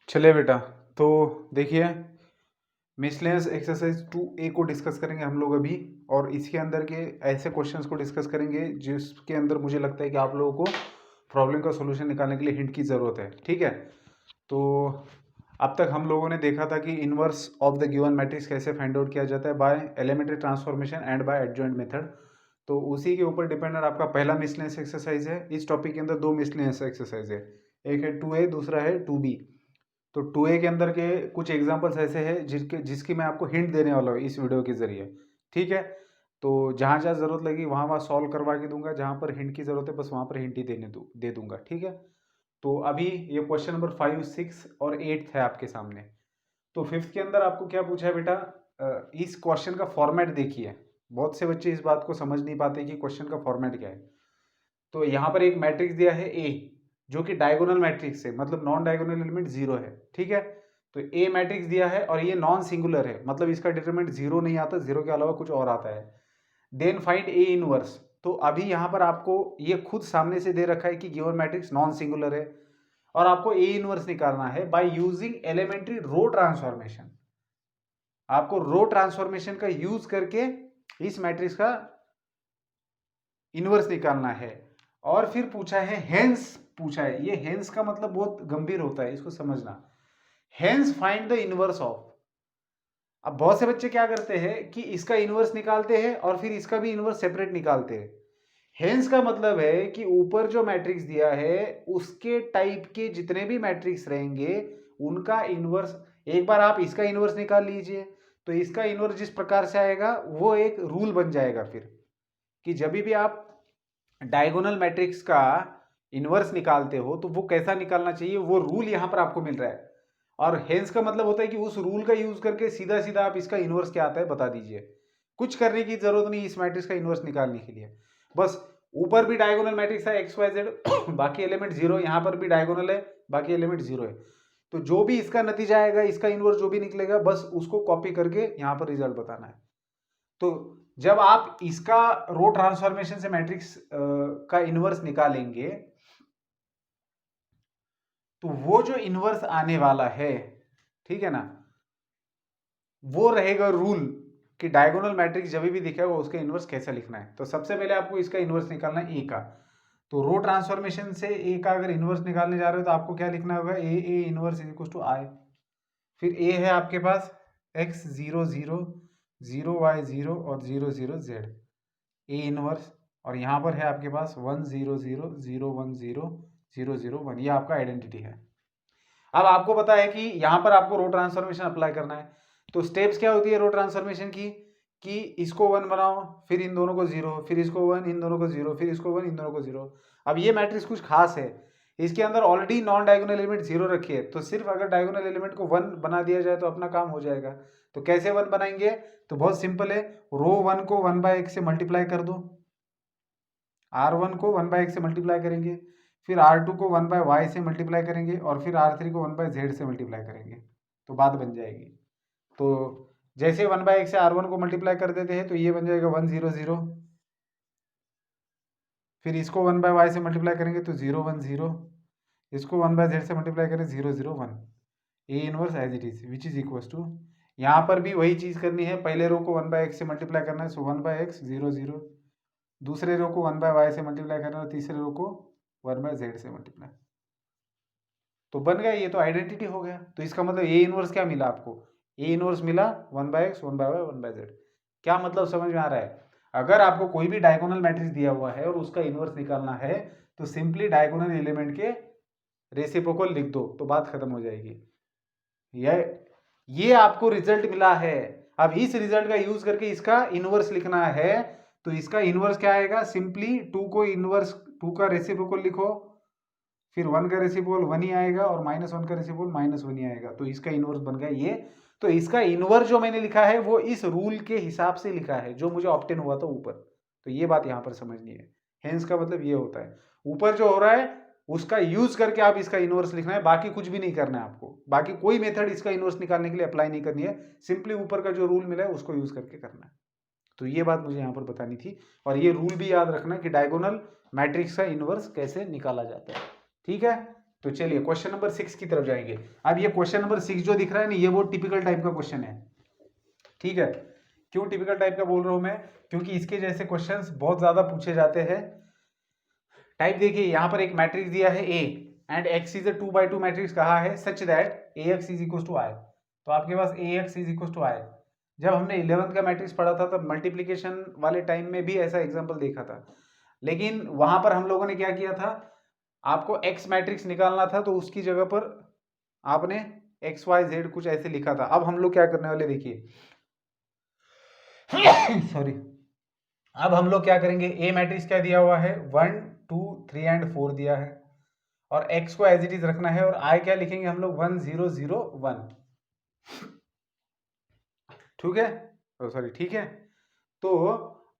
चलिए बेटा, तो देखिए मिसलेनियस एक्सरसाइज 2A को डिस्कस करेंगे हम लोग अभी। और इसके अंदर के ऐसे क्वेश्चंस को डिस्कस करेंगे जिसके अंदर मुझे लगता है कि आप लोगों को प्रॉब्लम का सॉल्यूशन निकालने के लिए हिंट की ज़रूरत है। ठीक है, तो अब तक हम लोगों ने देखा था कि inverse of the given matrix कैसे फाइंड आउट किया जाता है by elementary transformation and by adjoint method. तो उसी के ऊपर डिपेंडेंट आपका पहला मिसलेनियस एक्सरसाइज है। इस टॉपिक के अंदर दो मिसलेनियस एक्सरसाइज है, एक है 2A, दूसरा है 2B। तो 2A के अंदर के कुछ एग्जांपल्स ऐसे हैं जिसकी मैं आपको हिंट देने वाला हूँ इस वीडियो के जरिए। ठीक है, तो जहाँ जहाँ ज़रूरत लगी वहाँ वहाँ सॉल्व करवा के दूंगा, जहाँ पर हिंट की ज़रूरत है बस वहाँ पर हिंट ही दे दूंगा। ठीक है, तो अभी ये क्वेश्चन नंबर 5, 6 और 8 है आपके सामने। तो फिफ्थ के अंदर आपको क्या पूछा है बेटा, इस क्वेश्चन का फॉर्मेट देखिए। बहुत से बच्चे इस बात को समझ नहीं पाते कि क्वेश्चन का फॉर्मेट क्या है। तो यहाँ पर एक मैट्रिक्स दिया है ए, जो कि डायगोनल मैट्रिक्स है, मतलब नॉन डायगोनल एलिमेंट जीरो है। ठीक है, तो ए मैट्रिक्स दिया है और ये नॉन सिंगुलर है, मतलब इसका डिटरमिनेंट जीरो नहीं आता, जीरो के अलावा कुछ और आता है। Then find A inverse. तो अभी यहाँ पर आपको ये खुद सामने से दे रखा है कि गिवन मैट्रिक्स नॉन सिंगुलर है और आपको ए इनवर्स निकालना है by using elementary row transformation. आपको रो ट्रांसफॉर्मेशन का यूज करके इस मैट्रिक्स का इनवर्स निकालना है। और फिर पूछा है हेंस, पूछा है। ये हेंस का मतलब बहुत गंभीर होता है, इसको समझना। Hence find the inverse of. अब बहुत से बच्चे क्या करते हैं कि इसका इनवर्स निकालते हैं और फिर इसका भी इनवर्स सेपरेट निकालते हैं। हेंस का मतलब है कि ऊपर जो मैट्रिक्स दिया है उसके टाइप के जितने भी मैट्रिक्स रहेंगे उनका इनवर्स, एक बार आप इसका इनवर्स निकाल लीजिए तो इसका इनवर्स जिस प्रकार से आएगा वो एक रूल बन जाएगा फिर, कि जब भी आप डायगोनल मैट्रिक्स का इनवर्स निकालते हो तो वो कैसा निकालना चाहिए, वो रूल यहां पर आपको मिल रहा है। और हेंस का मतलब होता है कि उस रूल का यूज करके सीधा सीधा आप इसका इनवर्स क्या आता है बता दीजिए। कुछ करने की जरूरत नहीं इस मैट्रिक्स का इनवर्स निकालने के लिए। बस ऊपर भी डायगोनल मैट्रिक्स है एक्स वाई जेड बाकी एलिमेंट जीरो, यहां पर भी डायगोनल है बाकी एलिमेंट जीरो है। तो जो भी इसका नतीजा आएगा, इसका इनवर्स जो भी निकलेगा, बस उसको कॉपी करके यहां पर रिजल्ट बताना है। तो जब आप इसका रो ट्रांसफॉर्मेशन से मैट्रिक्स का इनवर्स निकालेंगे तो वो जो इनवर्स आने वाला है, ठीक है ना, वो रहेगा रूल कि डायगोनल मैट्रिक्स जब भी दिखेगा उसका इनवर्स कैसे लिखना है। तो सबसे पहले आपको इसका इनवर्स निकालना है ए का। तो रो ट्रांसफॉर्मेशन से ए का अगर इनवर्स निकालने जा रहे हो तो आपको क्या लिखना होगा, A inverse is equal to I. फिर ए है आपके पास X zero zero, zero Y zero और zero zero Z, A inverse. और यहाँ पर है आपके पास 1 0 0 0 1 0 0 0 1, ये आपका आइडेंटिटी है। अब आपको पता है कि यहाँ पर आपको रो ट्रांसफॉर्मेशन अप्लाई करना है। तो स्टेप्स क्या होती है रो ट्रांसफॉर्मेशन की, कि इसको 1 बनाओ, फिर इन दोनों को 0, फिर इसको 1, इन दोनों को 0, फिर इसको 1, इन दोनों को 0। अब ये मैट्रिक्स कुछ खास है, इसके अंदर ऑलरेडी नॉन डायगोनल एलिमेंट 0 रखी है, तो सिर्फ अगर डायगोनल एलिमेंट को 1 बना दिया जाए तो अपना काम हो जाएगा। तो कैसे 1 बनाएंगे, तो बहुत सिंपल है, रो 1 को 1/x से मल्टीप्लाई कर दो, R1 को 1/x से मल्टीप्लाई करेंगे, फिर R2 को 1/y से मल्टीप्लाई करेंगे और फिर R3 को 1/z से मल्टीप्लाई करेंगे, तो बात बन जाएगी। तो जैसे 1/x से R1 को मल्टीप्लाई कर देते हैं तो ये बन जाएगा 1 0 0, फिर इसको 1/y से मल्टीप्लाई करेंगे तो 0 1 0, इसको 1/z से मल्टीप्लाई करें 0 0 1, A inverse as it is which is equal to, यहाँ पर भी वही चीज़ करनी है, पहले रो को 1/x से मल्टीप्लाई करना है, सो 1/x 0 0, दूसरे रो को 1/y से मल्टीप्लाई करना है और तीसरे रो को 1/z से मल्टीप्लाई, तो बन गया, ये तो आइडेंटिटी हो गया। तो इसका मतलब ए इनवर्स क्या मिला आपको, ए इनवर्स मिला 1/x 1/y 1/z। क्या मतलब समझ में आ रहा है, अगर आपको कोई भी डायगोनल मैट्रिक्स दिया हुआ है और उसका इनवर्स निकालना है तो सिंपली डायगोनल एलिमेंट के रेसिप्रोकल लिख दो तो बात खत्म हो जाएगी। ये आपको रिजल्ट मिला है। अब इस रिजल्ट का यूज करके इसका इनवर्स लिखना है, तो इसका इनवर्स क्या आएगा, सिंपली 2 को इनवर्स 2 का रेसिप्रोकल लिखो, फिर 1 का रेसिप्रोकल 1 ही आएगा और -1 का रेसिप्रोकल -1 ही आएगा, तो इसका इनवर्स बन गया ये। तो इसका इनवर्स जो मैंने लिखा है वो इस रूल के हिसाब से लिखा है जो मुझे ऑब्टेन हुआ था ऊपर। तो ये बात यहाँ पर समझनी है, हेंस का मतलब ये होता है ऊपर जो हो रहा है उसका यूज करके आप इसका इनवर्स लिखना है, बाकी कुछ भी नहीं करना है आपको, बाकी कोई मेथड इसका इनवर्स निकालने के लिए अप्लाई नहीं करनी है, सिंपली ऊपर का जो रूल मिला है उसको यूज करके करना है। तो ये बात मुझे यहाँ पर बतानी थी, और ये रूल भी याद रखना कि डायगोनल मैट्रिक्स का इनवर्स कैसे निकाला जाता है। ठीक है, तो चलिए क्वेश्चन नंबर 6 की तरफ जाएंगे। अब ये क्वेश्चन नंबर 6 जो दिख रहा है ना, ये वो टिपिकल टाइप का क्वेश्चन है, ठीक है। क्यों टिपिकल टाइप का बोल रहा हूं मैं, क्योंकि इसके जैसे क्वेश्चंस बहुत ज्यादा पूछे जाते हैं। टाइप देखिए, यहां पर एक मैट्रिक्स दिया है A and X is a 2x2 matrix कहा है such that A X is equal to I. तो आपके पास A X is equal to I. जब हमने 11th का मैट्रिक्स पढ़ा था तब मल्टीप्लीकेशन वाले टाइम में भी ऐसा एग्जाम्पल देखा था, लेकिन वहां पर हम लोगों ने क्या किया था, आपको एक्स मैट्रिक्स निकालना था तो उसकी जगह पर आपने एक्स वाई जेड कुछ ऐसे लिखा था। अब हम लोग क्या करने वाले देखिए सॉरी, अब हम लोग क्या करेंगे, ए मैट्रिक्स क्या दिया हुआ है 1 2 3 एंड 4 दिया है, और x को एज इट इज रखना है, और i क्या लिखेंगे हम लोग 1 0 0 1, ठीक है, सॉरी ठीक है। तो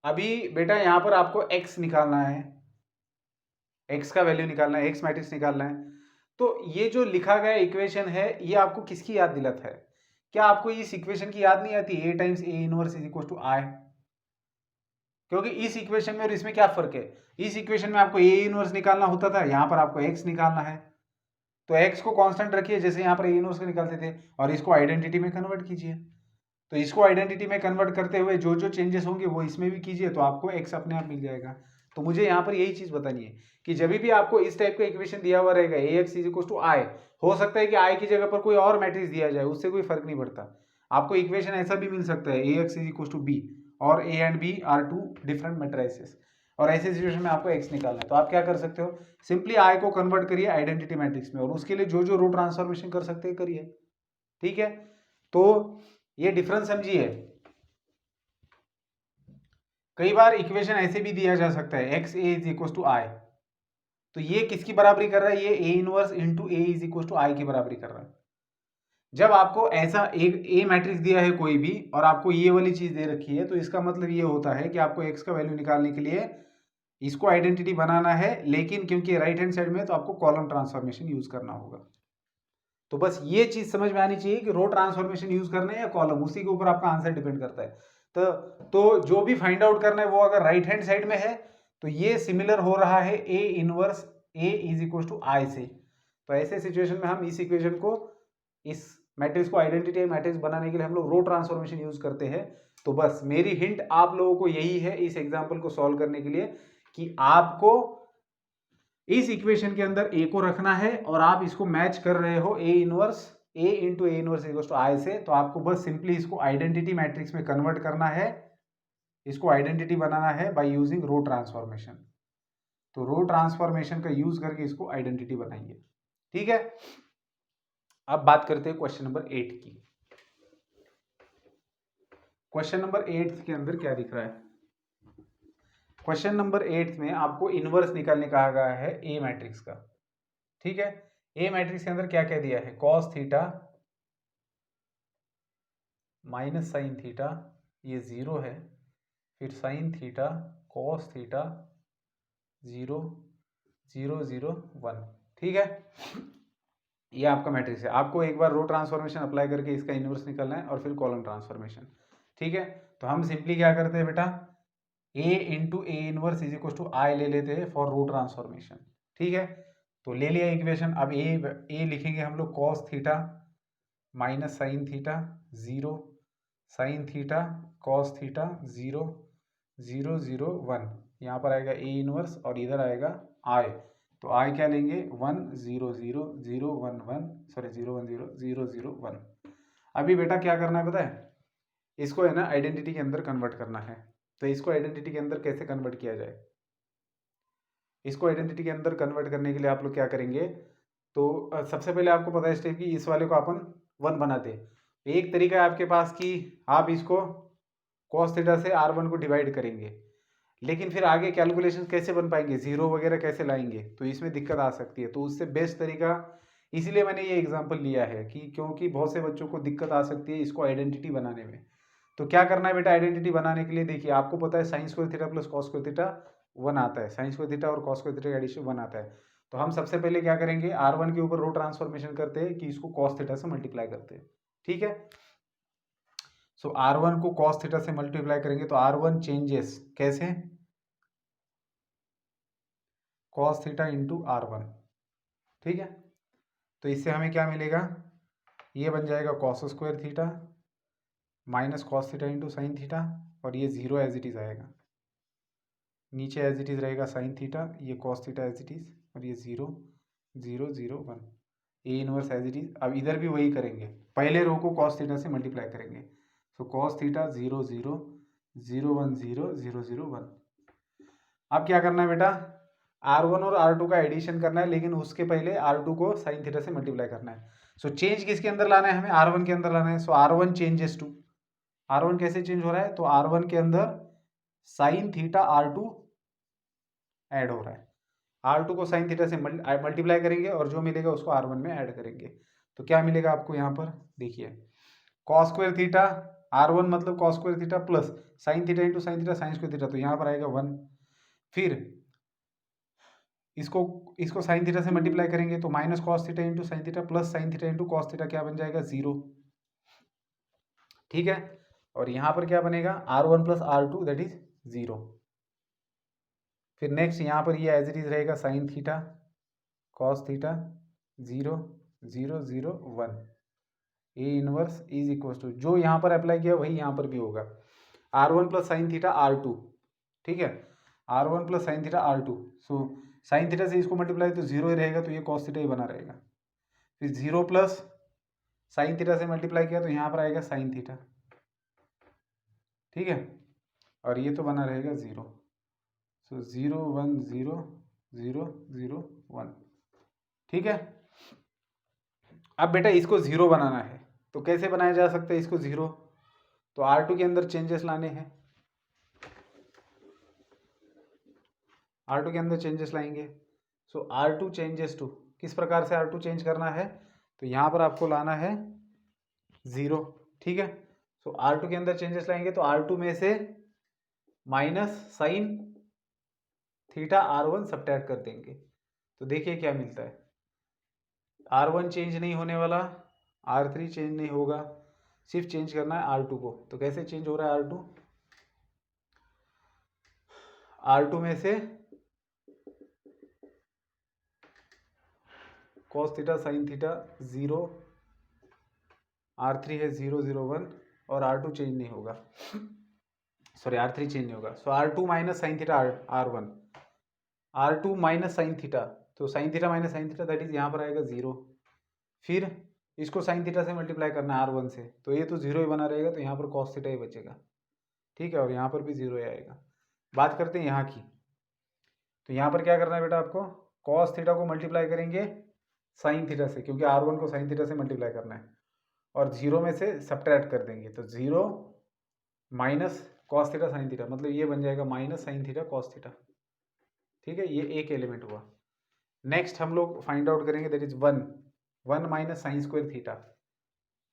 अभी बेटा यहां पर आपको x निकालना है, x का वैल्यू निकालना है, x मैट्रिक्स निकालना है। तो ये जो लिखा गया इक्वेशन है ये आपको किसकी याद दिलाता है? क्या आपको इस इक्वेशन की याद नहीं आती, a times A inverse is equal to I? क्योंकि इस इक्वेशन में और इसमें क्या फर्क है, इस इक्वेशन में आपको ए इनवर्स निकालना होता था, यहां पर आपको x निकालना है। तो x को कांस्टेंट रखिए जैसे यहाँ पर ए इनवर्स को निकालते थे, और इसको आइडेंटिटी में कन्वर्ट कीजिए। तो इसको आइडेंटिटी में कन्वर्ट करते हुए जो जो चेंजेस होंगे वो इसमें भी कीजिए, तो आपको x अपने आप मिल जाएगा। तो मुझे यहाँ पर यही चीज बतानी है कि जब भी आपको इस टाइप का इक्वेशन दिया हुआ रहेगा ए एक्स इज इक्वल टू आई, हो सकता है कि आई की जगह पर कोई और मैट्रिक्स दिया जाए, उससे कोई फर्क नहीं पड़ता। आपको इक्वेशन ऐसा भी मिल सकता है A X is equal to B, और A and B are two different matrices, और ऐसे सिचुएशन में आपको x निकालना है। तो आप क्या कर सकते हो, सिंपली i को कन्वर्ट करिए आइडेंटिटी मैट्रिक्स में, और उसके लिए जो जो रो ट्रांसफॉर्मेशन कर सकते हैं करिए, ठीक है। तो ये डिफरेंस समझिए। कई बार इक्वेशन ऐसे भी दिया जा सकता है X A is equal to I, तो ये किसकी बराबरी कर रहा है, ये A inverse into A is equal to I की बराबरी कर रहा है। जब आपको ऐसा एक ए मैट्रिक्स दिया है कोई भी, और आपको ये वाली चीज दे रखी है, तो इसका मतलब ये होता है कि आपको एक्स का वैल्यू निकालने के लिए इसको आइडेंटिटी बनाना है, लेकिन क्योंकि राइट हैंड साइड में तो आपको कॉलम ट्रांसफॉर्मेशन यूज करना होगा। तो बस ये चीज समझ में आनी चाहिए कि रो ट्रांसफॉर्मेशन यूज करना है या कॉलम, उसी के ऊपर आपका आंसर डिपेंड करता है। तो जो भी फाइंड आउट करना है वो अगर राइट हैंड साइड में है तो ये सिमिलर हो रहा है A inverse A is equal to I से। तो ऐसे सिचुएशन में हम इस इक्वेशन को, इस मैट्रिक्स को आइडेंटिटी मैट्रिक्स बनाने के लिए हम लोग रो ट्रांसफॉर्मेशन यूज करते हैं। तो बस मेरी हिंट आप लोगों को यही है इस एग्जाम्पल को सॉल्व करने के लिए, कि आपको इस इक्वेशन के अंदर ए को रखना है, और आप इसको मैच कर रहे हो A inverse A into A inverse equal to I से। तो आपको बस सिंपली इसको आइडेंटिटी मैट्रिक्स में कन्वर्ट करना है, इसको आइडेंटिटी बनाना है बाय यूजिंग रो ट्रांसफॉर्मेशन। तो रो ट्रांसफॉर्मेशन का यूज करके इसको आइडेंटिटी बनाएंगे, ठीक है। अब बात करते हैं क्वेश्चन नंबर 8 की। क्वेश्चन नंबर 8 के अंदर क्या दिख रहा है, क्वेश्चन नंबर 8 में आपको इनवर्स निकालने कहा गया है ए मैट्रिक्स का, ठीक है। ए मैट्रिक्स के अंदर क्या क्या दिया है, cos theta minus sine theta, ये 0 है, फिर साइन थीटा कॉस थीटा 0 0 0 1, ठीक है। ये आपका मैट्रिक्स है। आपको एक बार रो ट्रांसफॉर्मेशन अप्लाई करके इसका इनवर्स निकालना है, और फिर कॉलम ट्रांसफॉर्मेशन, ठीक है। तो हम सिंपली क्या करते हैं बेटा, A into A inverse is equal to I ले लेते हैं फॉर रो ट्रांसफॉर्मेशन, ठीक है। तो ले लिया इक्वेशन। अब ए लिखेंगे हम लोग cos theta minus sine theta 0 sign theta cos theta 0 0 0 1, यहाँ पर आएगा ए इनवर्स और इधर आएगा आई। तो आई क्या लेंगे 1 0 0 0 1 1, सॉरी 0 1 0 0 0 1। अभी बेटा क्या करना है पता है, इसको है ना आइडेंटिटी के अंदर कन्वर्ट करना है। तो इसको आइडेंटिटी के अंदर कैसे कन्वर्ट किया जाए, इसको आइडेंटिटी के अंदर कन्वर्ट करने के लिए आप लोग क्या करेंगे, तो सबसे पहले आपको पता है स्टेप की इस वाले को अपन 1 बनाते। एक तरीका है आपके पास कि आप इसको cos थीटा से r1 को डिवाइड करेंगे, लेकिन फिर आगे कैलकुलेशन कैसे बन पाएंगे, जीरो वगैरह कैसे लाएंगे, तो इसमें दिक्कत आ सकती है। तो उससे बेस्ट तरीका, इसीलिए मैंने ये एग्जांपल लिया है कि क्योंकि बहुत से बच्चों को दिक्कत आ सकती है इसको आइडेंटिटी बनाने में। तो क्या करना है बेटा, आइडेंटिटी बनाने के लिए देखिए, आपको पता है sign square theta plus cos square theta 1 आता है, साइन स्क्वायर थीटा और कॉस स्क्वायर थीटा का एडिशन 1 आता है। तो हम सबसे पहले क्या करेंगे, r1 के ऊपर रो ट्रांसफॉर्मेशन करते हैं कि इसको कॉस थीटा से मल्टीप्लाई करते हैं, ठीक है। सो r1 को कॉस थीटा से मल्टीप्लाई करेंगे तो r1 चेंजेस कैसे, कॉस थीटा इंटू r1, ठीक है। तो इससे हमें क्या मिलेगा, ये बन जाएगा cos square theta minus cos theta into sine theta, और ये जीरो एज इट इज़ आएगा, नीचे एज इट इज़ रहेगा साइन थीटा, ये cos theta as it is, और ये 0 0 0 1, A inverse as it is. अब इधर भी वही करेंगे, पहले रो को कॉस थीटा से मल्टीप्लाई करेंगे, सो कॉस थीटा 0 0 0 1 0 0 0 1। अब क्या करना है बेटा, R1 और R2 का एडिशन करना है, लेकिन उसके पहले R2 को साइन थीटा से मल्टीप्लाई करना है। सो चेंज किसके अंदर लाना है, हमें R1 के अंदर लाना है। सो R1 चेंजेस टू, R1 कैसे चेंज हो रहा है, तो R1 के अंदर साइन थीटा R2 ऐड हो रहा है, R2 को साइन थीटा से मल्टीप्लाई करेंगे और जो मिलेगा उसको R1 में ऐड करेंगे। तो क्या मिलेगा आपको यहाँ पर, देखिए कॉस स्क्वायर थीटा R1 मतलब cos square theta plus sine theta into sine theta sine square theta, तो यहाँ पर आएगा 1। फिर इसको साइन थीटा से मल्टीप्लाई करेंगे तो minus cos theta into sine theta plus sine theta into cos theta, क्या बन जाएगा 0, ठीक है। और यहाँ पर क्या बनेगा, R1 plus R2 that is 0। फिर नेक्स्ट यहाँ पर ये एज इट इज रहेगा sine theta cos theta 0 0 0 1, A inverse is equal to, जो यहाँ पर अप्लाई किया वही यहाँ पर भी होगा, R1 plus sine theta R2, ठीक है, R1 plus sine theta R2। So sine theta से इसको मल्टीप्लाई तो 0 ही रहेगा, तो ये कॉस थीटा ही बना रहेगा। फिर 0 प्लस साइन थीटा से मल्टीप्लाई किया तो यहाँ पर आएगा साइन थीटा, ठीक है, और ये तो बना रहेगा 0। सो 0 1 0 0 0 1, ठीक है। अब बेटा इसको 0 बनाना है, तो कैसे बनाया जा सकता है इसको 0, तो R2 के अंदर चेंजेस लाने हैं, R2 के अंदर चेंजेस लाएंगे। सो R2 चेंजेस टू, किस प्रकार से R2 चेंज करना है, तो यहाँ पर आपको लाना है 0, ठीक है। सो R2 के अंदर चेंजेस लाएंगे तो R2 में से minus sine theta R1 subtract कर देंगे, तो देखिए क्या मिलता है, R1 चेंज नहीं होने वाला, R3 चेंज नहीं होगा, सिर्फ चेंज करना है R2 को। तो कैसे चेंज हो रहा है R2, R2 में से cos theta sine theta 0, R3 है 0 0 1, और R2 चेंज नहीं होगा, सॉरी R3 चेंज नहीं होगा। So R2 minus sine theta R1, R2 minus sine theta, तो sine theta minus sine theta that is यहाँ पर आएगा 0। फिर इसको साइन थीटा से मल्टीप्लाई करना है R1 से, तो ये तो 0 ही बना रहेगा, तो यहाँ पर कॉस थीटा ही बचेगा, ठीक है, और यहाँ पर भी 0 ही आएगा। बात करते हैं यहाँ की, तो यहाँ पर क्या करना है बेटा आपको, कॉस थीटा को मल्टीप्लाई करेंगे साइन थीटा से, क्योंकि R1 को साइन थीटा से मल्टीप्लाई करना है, और 0 में से सब्ट्रैक्ट कर देंगे, तो 0 minus cos theta sine theta, मतलब ये बन जाएगा minus sine theta cos theta, ठीक है, ये एक एलिमेंट हुआ। नेक्स्ट हम लोग फाइंड आउट करेंगे that is 1 minus sine square theta,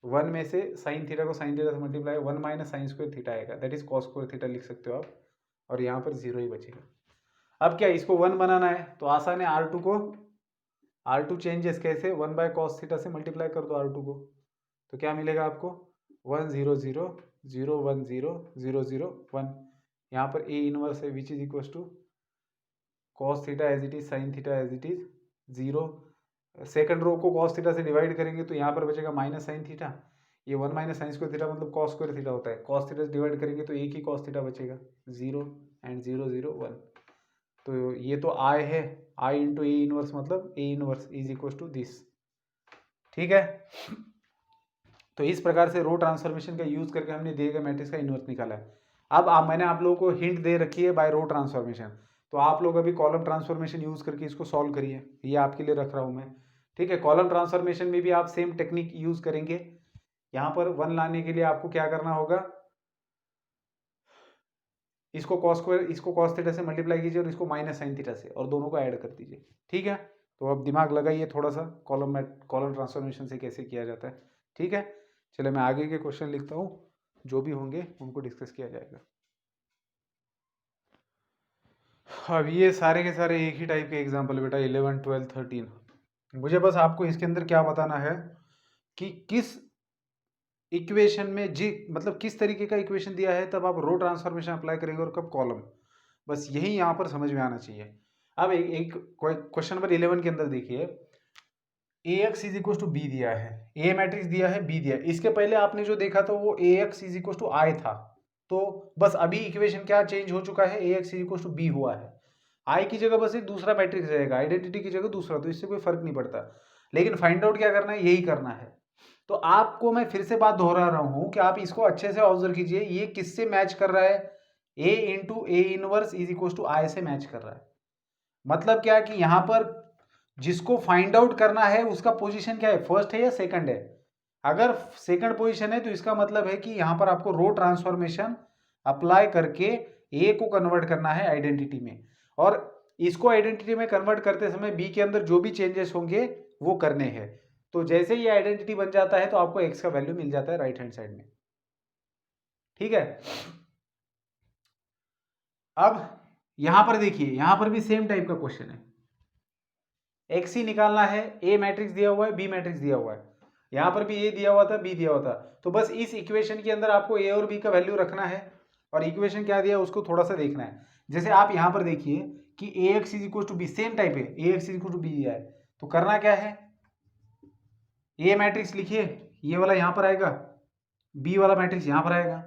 1 में से साइन थीटा को साइन थीटा से multiply 1 minus sine square theta आएगा, that is cos square theta लिख सकते हो आप, और यहाँ पर 0 ही बचेगा। अब क्या इसको 1 बनाना है, तो आसान है, R2 को R2 चेंजेस कैसे, 1 बाय कॉस थीटा से मल्टीप्लाई कर दो R2 को, तो क्या मिलेगा आपको 1 0 0 0 1 0 0 0 1, यहाँ पर ए इनवर्स है which is equal to cos theta as it is sine theta as it is 0, second row को कॉस थीटा से डिवाइड करेंगे तो यहाँ पर बचेगा माइनस साइन थीटा, ये 1 माइनस साइन स्क्वायर थीटा मतलब कॉस स्क्वायर थीटा होता है, कॉस थीटा से डिवाइड करेंगे तो एक ही कॉस थीटा बचेगा 0 एंड 0 0 1, तो ये तो आई है, आई इंटू ए इनवर्स मतलब A inverse is equal to this, ठीक है। तो इस प्रकार से रो ट्रांसफॉर्मेशन का यूज करके हमने दिए गए मैट्रिक्स का इनवर्स निकाला है। अब मैंने आप लोगों को हिंट दे रखी है बाय रो ट्रांसफॉर्मेशन, तो आप लोग अभी कॉलम ट्रांसफॉर्मेशन यूज करके इसको सॉल्व करिए, ये आपके लिए रख रहा हूं मैं, ठीक है। कॉलम ट्रांसफॉर्मेशन में भी आप सेम टेक्निक यूज करेंगे, यहाँ पर 1 लाने के लिए आपको क्या करना होगा, इसको कॉस स्क्वायर, इसको कॉस थीटा से मल्टीप्लाई कीजिए और इसको माइनस साइन थीटा से, और दोनों को ऐड कर दीजिए, ठीक है। तो अब दिमाग लगाइए थोड़ा सा, कॉलम ट्रांसफॉर्मेशन से कैसे किया जाता है, ठीक है। चलिए मैं आगे के क्वेश्चन लिखता हूँ, जो भी होंगे उनको डिस्कस किया जाएगा। अब ये सारे के सारे एक ही टाइप के एग्जाम्पल बेटा, 11 12 13, मुझे बस आपको इसके अंदर क्या बताना है कि किस इक्वेशन में मतलब किस तरीके का इक्वेशन दिया है तब आप रो ट्रांसफॉर्मेशन अप्लाई करेंगे और कब कॉलम, बस यही यहाँ पर समझ में आना चाहिए। अब एक क्वेश्चन नंबर 11 के अंदर देखिए, A X is equal to B दिया है, ए मैट्रिक्स दिया है, बी दिया है। इसके पहले आपने जो देखा था वो ए एक्स इज इक्व टू आई था, तो बस अभी इक्वेशन क्या चेंज हो चुका है, A X is equal to B हुआ है। आई की जगह बस एक दूसरा मैट्रिक्स रहेगा, आइडेंटिटी की जगह दूसरा, तो इससे कोई फर्क नहीं पड़ता। लेकिन फाइंड आउट क्या करना है, यही करना है। तो आपको मैं फिर से बात दोहरा रहा हूं कि आप इसको अच्छे से ऑब्जर्व कीजिए, ये किससे मैच कर रहा है, A into A inverse is equal to I से मैच कर रहा है। मतलब क्या कि यहां पर जिसको फाइंड आउट करना है उसका पोजीशन क्या है, फर्स्ट है या सेकंड है। अगर सेकंड पोजीशन है तो इसका मतलब है कि यहां पर आपको रो ट्रांसफॉर्मेशन अप्लाई करके ए को कन्वर्ट करना है आइडेंटिटी में, और इसको आइडेंटिटी में कन्वर्ट करते समय बी के अंदर जो भी चेंजेस होंगे वो करने हैं। तो जैसे ये आइडेंटिटी बन जाता है तो आपको एक्स का वैल्यू मिल जाता है राइट हैंड साइड में। ठीक है, अब यहां पर देखिए, यहां पर भी सेम टाइप का क्वेश्चन है, एक्स ही निकालना है, ए मैट्रिक्स दिया हुआ है, बी मैट्रिक्स दिया हुआ है, यहां पर भी ए दिया हुआ था, बी दिया हुआ था। तो बस इस इक्वेशन के अंदर आपको ए और बी का वैल्यू रखना है, और इक्वेशन क्या दिया है उसको थोड़ा सा देखना है। जैसे आप यहां पर देखिए कि A X is equal to B, same type है, A X is equal to B दिया है, तो करना क्या है, ए मैट्रिक्स लिखिए, ये वाला यहां पर आएगा, बी वाला मैट्रिक्स यहां पर आएगा,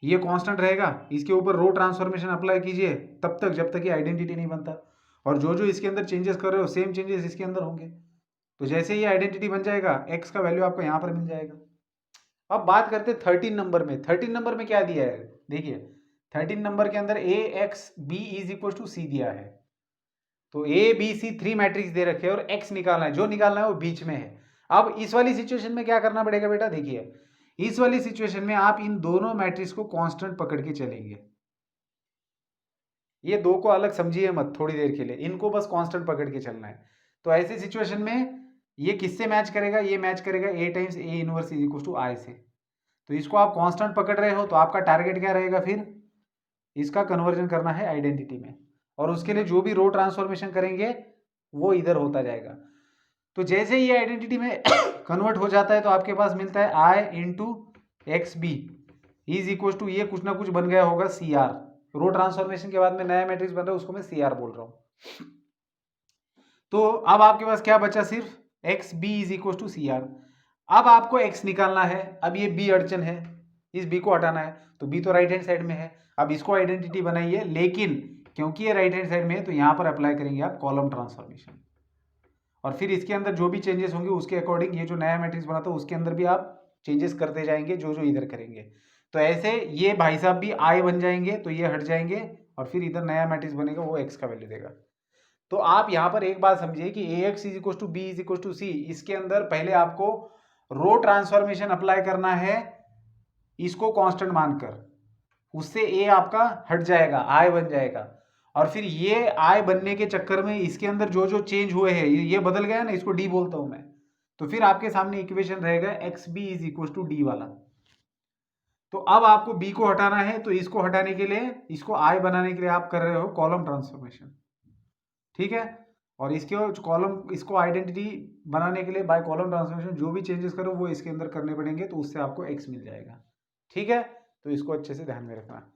ये कांस्टेंट रहेगा, इसके ऊपर रो ट्रांसफॉर्मेशन अप्लाई कीजिए तब तक जब तक ये आइडेंटिटी नहीं बनता, और जो जो इसके अंदर चेंजेस कर रहे हो सेम चेंजेस इसके अंदर होंगे। तो जैसे ये आइडेंटिटी बन जाएगा, एक्स का वैल्यू आपको यहां पर मिल जाएगा। अब बात करते हैं 13 नंबर में। 13 नंबर में क्या दिया है, देखिए 13 नंबर के अंदर A X B is equal to C दिया है, तो ए बी सी 3 मैट्रिक्स दे रखे हैं और एक्स निकालना है, जो निकालना है वो बीच में है। अब इस वाली सिचुएशन में क्या करना पड़ेगा बेटा, देखिए इस वाली सिचुएशन में आप इन दोनों मैट्रिक्स को कांस्टेंट पकड़ के चलेंगे, ये दो को अलग समझिए मत थोड़ी देर के लिए, इनको बस कांस्टेंट पकड़ के चलना है। तो ऐसी सिचुएशन में ये किससे मैच करेगा, ये मैच करेगा A times A inverse is equal to I से। तो इसको आप कांस्टेंट पकड़ रहे हो तो आपका टारगेट क्या रहेगा, फिर इसका कन्वर्जन करना है आइडेंटिटी में, और उसके लिए जो भी रो ट्रांसफॉर्मेशन करेंगे वो इधर होता जाएगा। तो जैसे ये आइडेंटिटी में कन्वर्ट हो जाता है तो आपके पास मिलता है I into X B is equal to, ये कुछ ना कुछ बन गया होगा सी आर, रो ट्रांसफॉर्मेशन के बाद में नया मैट्रिक्स बन रहा है उसको मैं सी आर बोल रहा हूं। तो अब आपके पास क्या बचा, सिर्फ X B is equal to C R. अब आपको एक्स निकालना है, अब ये बी अड़चन है, इस बी को हटाना है, तो बी तो राइट हैंड साइड में है, अब इसको आइडेंटिटी बनाइए, लेकिन क्योंकि ये राइट हैंड साइड में है तो यहां पर अप्लाई करेंगे आप कॉलम ट्रांसफॉर्मेशन, और फिर इसके अंदर जो भी चेंजेस होंगे उसके अकॉर्डिंग ये जो नया मैट्रिक्स बना था उसके अंदर भी आप चेंजेस करते जाएंगे जो जो इधर करेंगे। तो ऐसे ये भाई साहब भी आई बन जाएंगे, तो ये हट जाएंगे, और फिर इधर नया मैट्रिक्स बनेगा वो एक्स का वैल्यू देगा। तो आप यहाँ पर एक बात समझिए कि A X is equal to B is equal to C, इसके अंदर पहले आपको रो ट्रांसफॉर्मेशन अप्लाई करना है, इसको कांस्टेंट मानकर, उससे ए आपका हट जाएगा, आई बन जाएगा, और फिर ये आई बनने के चक्कर में इसके अंदर जो जो चेंज हुए हैं ये बदल गया ना, इसको डी बोलता हूं मैं, तो फिर आपके सामने इक्वेशन रहेगा X B is equal to D वाला। तो अब आपको बी को हटाना है, तो इसको हटाने के लिए, इसको आई बनाने के लिए आप कर रहे हो कॉलम ट्रांसफॉर्मेशन, ठीक है, और इसके कॉलम, इसको आइडेंटिटी बनाने के लिए बाय कॉलम ट्रांसफॉर्मेशन जो भी चेंजेस करो वो इसके अंदर करने पड़ेंगे, तो उससे आपको एक्स मिल जाएगा। ठीक है, तो इसको अच्छे से ध्यान में रखना,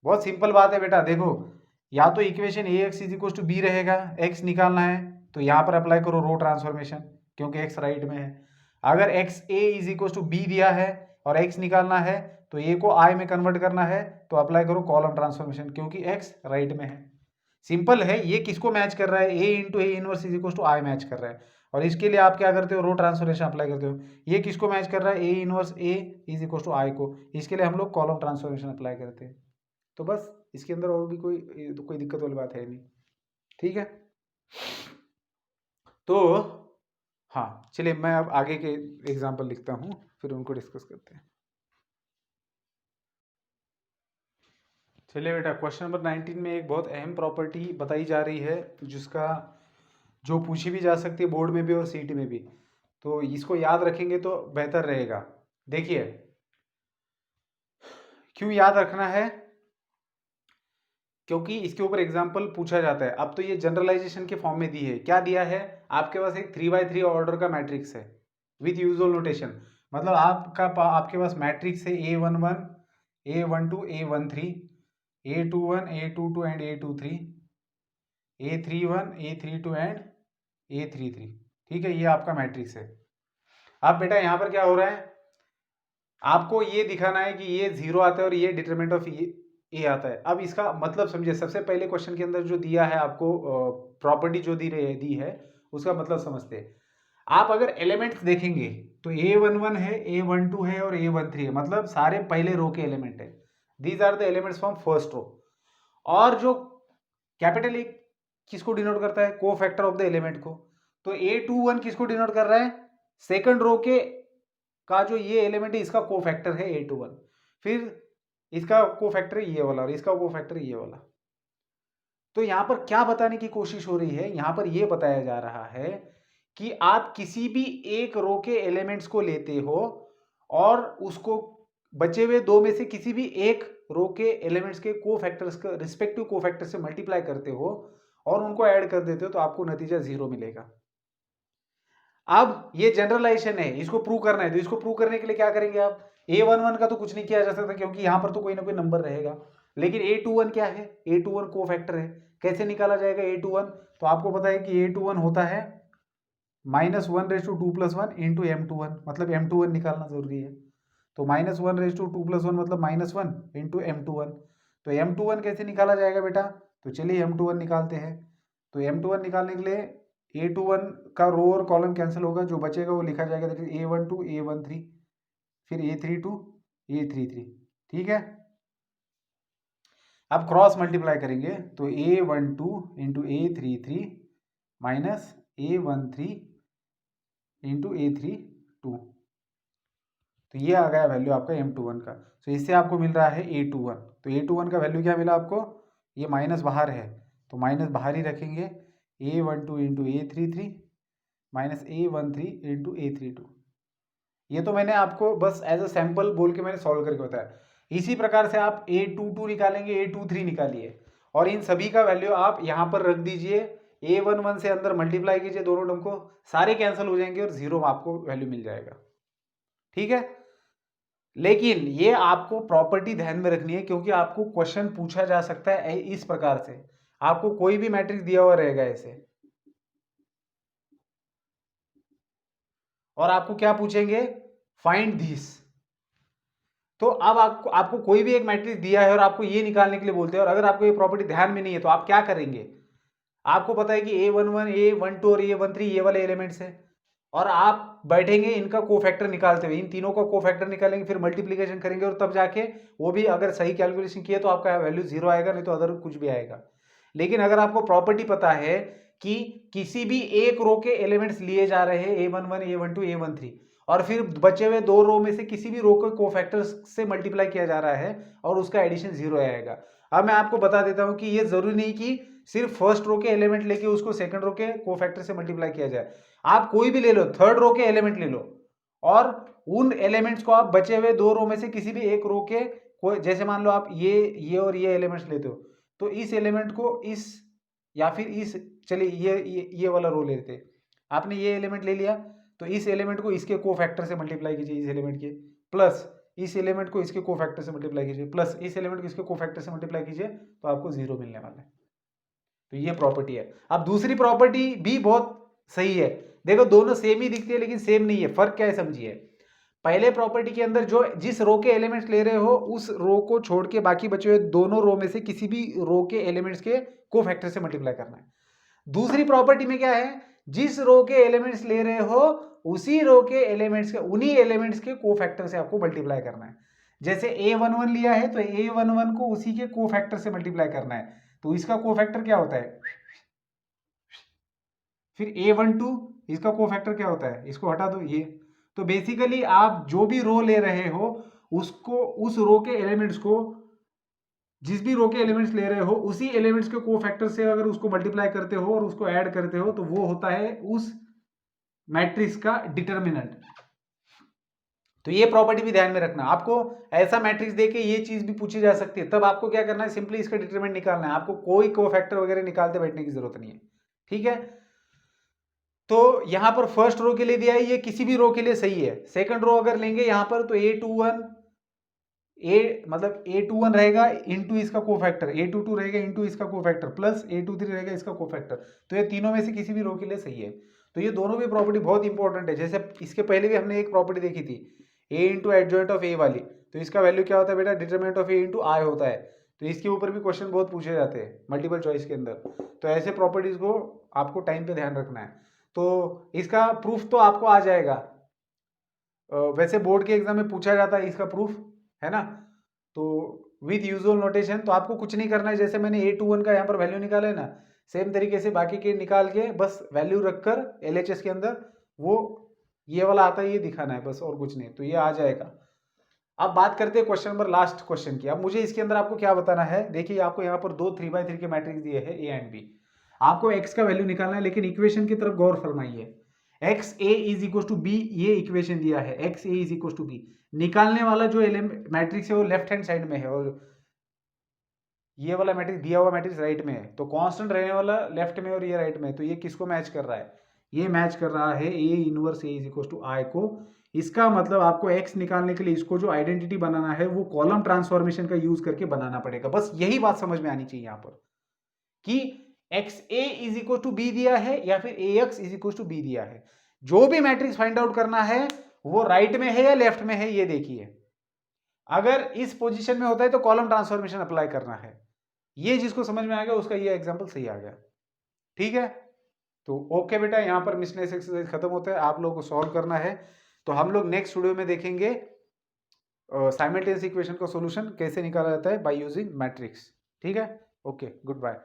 बहुत सिंपल बात है बेटा। देखो या तो equation A X is equal to B रहेगा, एक्स निकालना है तो यहाँ पर अप्लाई करो रो ट्रांसफॉर्मेशन क्योंकि एक्स राइट में है। अगर X A is equal to B दिया है और एक्स निकालना है तो ए को आई में कन्वर्ट करना है, तो अप्लाई करो कॉलम ट्रांसफॉर्मेशन क्योंकि एक्स राइट में है। सिंपल है, ये किसको मैच कर रहा है, A into A inverse is equal to I match कर रहा है, और इसके लिए आप क्या करते हो, रो ट्रांसफॉर्मेशन अप्लाई करते हो। ये किसको मैच कर रहा है, A inverse A is equal to I को, इसके लिए हम लोग कॉलम ट्रांसफॉर्मेशन अप्लाई करते हैं। तो बस इसके अंदर और भी कोई दिक्कत वाली बात है नहीं। ठीक है, तो हाँ चलिए मैं अब आगे के एग्जाम्पल लिखता हूँ फिर उनको डिस्कस करते हैं। चलिए बेटा, क्वेश्चन नंबर 19 में एक बहुत अहम प्रॉपर्टी बताई जा रही है जिसका जो पूछी भी जा सकती है बोर्ड में भी और सीटी में भी, तो इसको याद रखेंगे तो बेहतर रहेगा। देखिए क्यों याद रखना है, क्योंकि इसके ऊपर एग्जाम्पल पूछा जाता है। अब तो ये जनरलाइजेशन के फॉर्म में दी है, क्या दिया है, आपके पास एक 3x3 ऑर्डर का मैट्रिक्स है विथ यूजुअल नोटेशन, मतलब आपके पास मैट्रिक्स है A11 A12 A13 A21 A22 and A23 A31 A32 and A33, ठीक है, ये आपका मैट्रिक्स है। अब बेटा यहाँ पर क्या हो रहा है, आपको ये दिखाना है कि ये 0 आता है और ये डिटरमिनेंट ऑफ ए आता है। अब इसका मतलब समझिए, सबसे पहले क्वेश्चन के अंदर जो दिया है आपको प्रॉपर्टी जो दी है उसका मतलब समझते हैं। आप अगर एलिमेंट्स देखेंगे तो A11 है, A12 है और A13 है, मतलब सारे पहले रो के एलिमेंट है। These are the elements from first row. और जो कैपिटल ए किसको डिनोट करता है, को फैक्टर ऑफ द एलिमेंट को। तो A21 किसको डिनोट कर रहा है, सेकंड रो के का जो ये एलिमेंट है इसका को फैक्टर है A21, फिर इसका को फैक्टर है ये वाला और इसका को फैक्टर है ये वाला। तो यहां पर क्या बताने की कोशिश हो रही है, यहां पर यह बताया जा रहा है कि आप किसी भी एक रो के एलिमेंट्स को लेते हो और उसको बचे हुए दो में से किसी भी एक रो के एलिमेंट्स के कोफैक्टर्स का रिस्पेक्टिव कोफैक्टर से मल्टीप्लाई करते हो और उनको ऐड कर देते हो तो आपको नतीजा 0 मिलेगा। अब ये जनरलाइजेशन है, इसको प्रूव करना है, तो इसको प्रूव करने के लिए क्या करेंगे आप, A11 का तो कुछ नहीं किया जा सकता क्योंकि यहां पर तो कोई ना कोई नंबर रहेगा, लेकिन A21 क्या है, A21 कोफैक्टर है। कैसे निकाला जाएगा A21, तो आपको पता है कि A21 होता है -1/2 + 1 इंटू M21, मतलब M21 निकालना जरूरी है। तो -1/2 + 1 मतलब -1 इंटू M21। तो M21 कैसे निकाला जाएगा बेटा, तो चलिए M21 निकालते हैं। तो M21 निकालने के लिए A21 का रो और कॉलम कैंसिल होगा, जो बचेगा वो लिखा जाएगा, देखिए A12 A13 फिर A32 A33, ठीक है। अब क्रॉस मल्टीप्लाई करेंगे तो A12 into A33 minus A13 into A32, तो ये आ गया वैल्यू आपका M21 का। तो इससे आपको मिल रहा है A21। तो A21 का वैल्यू क्या मिला आपको, ये माइनस बाहर है तो माइनस बाहर ही रखेंगे, A12 into A33 minus A13 into A32। ये तो मैंने आपको बस एज अ सैंपल बोल के मैंने सॉल्व करके बताया। इसी प्रकार से आप A22 निकालेंगे, A23 निकालिए और इन सभी का वैल्यू आप यहाँ पर रख दीजिए, A11 से अंदर मल्टीप्लाई कीजिए दोनों टर्म को, सारे कैंसिल हो जाएंगे और 0 आपको वैल्यू मिल जाएगा, ठीक है। लेकिन ये आपको प्रॉपर्टी ध्यान में रखनी है क्योंकि आपको क्वेश्चन पूछा जा सकता है इस प्रकार से, आपको कोई भी मैट्रिक्स दिया हुआ रहेगा ऐसे और आपको क्या पूछेंगे, फाइंड दिस। तो अब आपको कोई भी एक मैट्रिक्स दिया है और आपको ये निकालने के लिए बोलते हैं और अगर आपको ये प्रॉपर्टी ध्यान में नहीं है तो आप क्या करेंगे, आपको पता है कि A11 A12 और A13 ये वाले एलिमेंट्स है और आप बैठेंगे इनका कोफैक्टर निकालते हुए, इन तीनों का कोफैक्टर निकालेंगे, फिर मल्टीप्लीकेशन करेंगे और तब जाके वो भी अगर सही कैलकुलेशन किए तो आपका वैल्यू 0 आएगा, नहीं तो अदर कुछ भी आएगा। लेकिन अगर आपको प्रॉपर्टी पता है कि किसी भी एक रो के एलिमेंट्स लिए जा रहे हैं A11 A12 A13 और फिर बचे हुए दो रो में से किसी भी रो को कोफैक्टर से मल्टीप्लाई किया जा रहा है और उसका एडिशन 0 आएगा। अब मैं आपको बता देता हूं कि ये जरूरी नहीं कि सिर्फ फर्स्ट रो के एलिमेंट लेके उसको सेकंड रो के कोफैक्टर से मल्टीप्लाई किया जाए, आप कोई भी ले लो, थर्ड रो के एलिमेंट ले लो और उन एलिमेंट्स को आप बचे हुए दो रो में से किसी भी एक रो के कोई, जैसे मान लो आप ये और ये एलिमेंट्स लेते हो तो इस एलिमेंट को इस या फिर इस, चलिए ये वाला रो लेते हैं, आपने ये एलिमेंट ले लिया तो इस एलिमेंट को इसके कोफैक्टर से मल्टीप्लाई कीजिए, इस एलिमेंट के, प्लस इस एलिमेंट को इसके कोफैक्टर से मल्टीप्लाई कीजिए, प्लस इस एलिमेंट को इसके कोफैक्टर से मल्टीप्लाई कीजिए, तो आपको 0 मिलने वाला है। तो ये प्रॉपर्टी है। अब दूसरी प्रॉपर्टी भी बहुत सही है, देखो दोनों सेम ही दिखती है लेकिन सेम नहीं है, फर्क क्या है समझिए। पहले प्रॉपर्टी के अंदर जो जिस रो के एलिमेंट्स ले रहे हो उस रो को छोड़ के बाकी बचे हुए दोनों रो में से किसी भी रो के एलिमेंट्स के कोफैक्टर से मल्टीप्लाई करना है। दूसरी प्रॉपर्टी में क्या है, जिस रो के एलिमेंट्स ले रहे हो उसी रो के एलिमेंट्स के उन्हीं एलिमेंट्स के कोफैक्टर से आपको मल्टीप्लाई करना है। जैसे A11 लिया है तो A11 को उसी के कोफैक्टर से मल्टीप्लाई करना है, तो इसका कोफैक्टर क्या होता है, फिर A12 इसका कोफैक्टर क्या होता है, इसको हटा दो ये। तो बेसिकली आप जो भी रो ले रहे हो उसको, उस रो के एलिमेंट्स को, जिस भी रो के एलिमेंट्स ले रहे हो उसी एलिमेंट्स के कोफैक्टर से अगर उसको मल्टीप्लाई करते हो और उसको ऐड करते हो तो वो होता है उस मैट्रिक्स का डिटर्मिनेंट। तो ये प्रॉपर्टी भी ध्यान में रखना, आपको ऐसा मैट्रिक्स देके ये चीज भी पूछी जा सकती है, तब आपको क्या करना है, सिंपली इसका डिटरमिनेंट निकालना है, आपको कोई कोफैक्टर वगैरह निकालते बैठने की जरूरत नहीं है, ठीक है। तो यहां पर फर्स्ट रो के लिए दिया है, ये किसी भी रो के लिए सही है। सेकंड रो अगर लेंगे यहां पर तो A21 मतलब A21 रहेगा इंटू इसका कोफैक्टर, A22 रहेगा इंटू इसका कोफैक्टर, प्लस A23 रहेगा इसका कोफैक्टर, तो ये तीनों में से किसी भी रो के लिए सही है। तो ये दोनों भी प्रॉपर्टी बहुत इंपॉर्टेंट है। जैसे इसके पहले भी हमने एक प्रॉपर्टी देखी थी ए इंटू एडजॉइंट ऑफ ए वाली, तो इसका वैल्यू क्या होता है बेटा, डिटरमिनेंट ऑफ ए इंटू आई होता है। तो इसके ऊपर भी क्वेश्चन बहुत पूछे जाते हैं मल्टीपल चॉइस के अंदर। तो ऐसे प्रॉपर्टीज को आपको टाइम पे ध्यान रखना है। तो इसका प्रूफ तो आपको आ जाएगा, वैसे बोर्ड के एग्जाम में पूछा जाता है इसका प्रूफ, है ना। तो विथ यूजुअल नोटेशन, तो आपको कुछ नहीं करना है, जैसे मैंने A21 का यहाँ पर वैल्यू निकाला है ना, सेम तरीके से बाकी के निकाल के बस वैल्यू रखकर LHS के अंदर वो ये वाला आता है ये दिखाना है बस, और कुछ नहीं, तो ये आ जाएगा। अब बात करते हैं क्वेश्चन नंबर लास्ट क्वेश्चन की। अब मुझे इसके अंदर आपको क्या बताना है, देखिए आपको यहाँ पर दो 3x3 के मैट्रिक्स दिए हैं A एंड B, आपको x का वैल्यू निकालना है, लेकिन इक्वेशन की तरफ गौर फरमाइए। X A is equal to B, ये इक्वेशन दिया है, X A is equal to B, निकालने वाला जो मैट्रिक्स है वो लेफ्ट हैंड साइड में है और ये वाला मैट्रिक्स दिया हुआ मैट्रिक्स राइट में है, तो कांस्टेंट रहने वाला लेफ्ट में और ये राइट में है, तो ये किसको मैच कर रहा है, ये मैच कर रहा है A inverse A is equal to I को। इसका मतलब आपको एक्स निकालने के लिए इसको जो आइडेंटिटी बनाना है वो कॉलम ट्रांसफॉर्मेशन का यूज करके बनाना पड़ेगा। बस यही बात समझ में आनी चाहिए यहाँ पर कि X A is equal to B दिया है या फिर A X is equal to B दिया है। जो भी मैट्रिक्स फाइंड आउट करना है वो राइट में है या लेफ्ट में है ये देखिए। अगर इस पोजीशन में होता है तो कॉलम ट्रांसफॉर्मेशन अप्लाई करना है। ये जिसको समझ में आ गया उसका ये एग्जांपल सही आ गया, ठीक है। तो ओके बेटा, यहां पर मिसलेनियस एक्सरसाइज खत्म होता है, आप लोगों को सॉल्व करना है। तो हम लोग नेक्स्ट वीडियो में देखेंगे साइमल्टेनियस इक्वेशन का सॉल्यूशन कैसे निकाला जाता है बाय यूजिंग मैट्रिक्स, ठीक है। Okay, good bye.